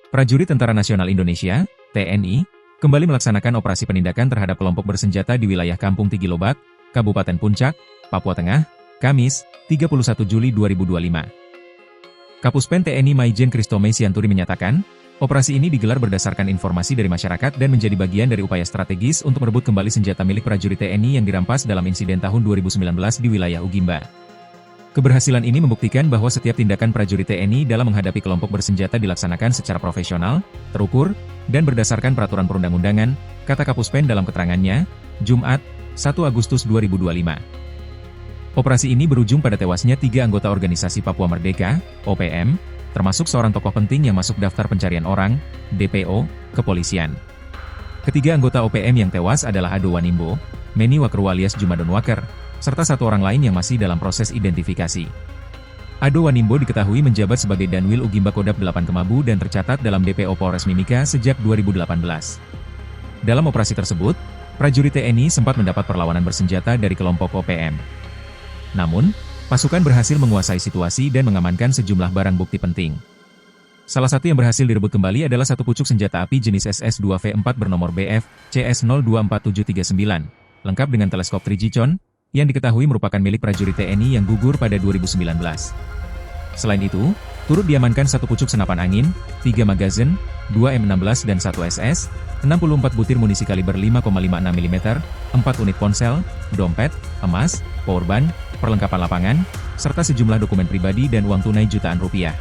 Prajurit Tentara Nasional Indonesia, TNI, kembali melaksanakan operasi penindakan terhadap kelompok bersenjata di wilayah Kampung Tigilobak, Kabupaten Puncak, Papua Tengah, Kamis, 31 Juli 2025. Kapuspen TNI Maijen Christomay Sianturi menyatakan, operasi ini digelar berdasarkan informasi dari masyarakat dan menjadi bagian dari upaya strategis untuk merebut kembali senjata milik prajurit TNI yang dirampas dalam insiden tahun 2019 di wilayah Ugimba. Keberhasilan ini membuktikan bahwa setiap tindakan prajurit TNI dalam menghadapi kelompok bersenjata dilaksanakan secara profesional, terukur, dan berdasarkan peraturan perundang-undangan, kata Kapuspen dalam keterangannya, Jumat, 1 Agustus 2025. Operasi ini berujung pada tewasnya 3 anggota organisasi Papua Merdeka, OPM, termasuk seorang tokoh penting yang masuk daftar pencarian orang, DPO, kepolisian. Ketiga anggota OPM yang tewas adalah Ado Wanimbo, Meni Wakru alias Jumadon Waker, serta satu orang lain yang masih dalam proses identifikasi. Ado Wanimbo diketahui menjabat sebagai Danwil Ugimba Kodap 8 Kemabu dan tercatat dalam DPO Polres Mimika sejak 2018. Dalam operasi tersebut, prajurit TNI sempat mendapat perlawanan bersenjata dari kelompok OPM. Namun, pasukan berhasil menguasai situasi dan mengamankan sejumlah barang bukti penting. Salah satu yang berhasil direbut kembali adalah satu pucuk senjata api jenis SS-2V4 bernomor BF CS024739, lengkap dengan teleskop 3G-con, yang diketahui merupakan milik prajurit TNI yang gugur pada 2019. Selain itu, turut diamankan satu pucuk senapan angin, 3 magazin, 2 M16 dan 1 SS, 64 butir munisi kaliber 5,56 mm, 4 unit ponsel, dompet, emas, powerbank, perlengkapan lapangan, serta sejumlah dokumen pribadi dan uang tunai jutaan rupiah.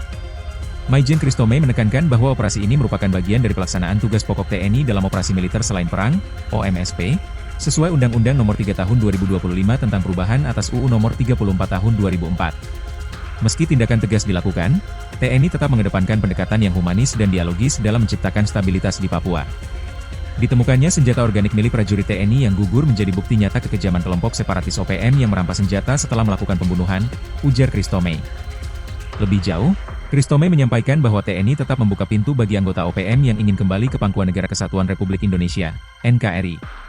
Maijen Christomay menekankan bahwa operasi ini merupakan bagian dari pelaksanaan tugas pokok TNI dalam operasi militer selain perang, OMSP, sesuai Undang-Undang Nomor 3 Tahun 2025 tentang perubahan atas UU Nomor 34 Tahun 2004. Meski tindakan tegas dilakukan, TNI tetap mengedepankan pendekatan yang humanis dan dialogis dalam menciptakan stabilitas di Papua. Ditemukannya senjata organik milik prajurit TNI yang gugur menjadi bukti nyata kekejaman kelompok separatis OPM yang merampas senjata setelah melakukan pembunuhan, ujar Christomay. Lebih jauh, Christomay menyampaikan bahwa TNI tetap membuka pintu bagi anggota OPM yang ingin kembali ke Pangkuan Negara Kesatuan Republik Indonesia, NKRI.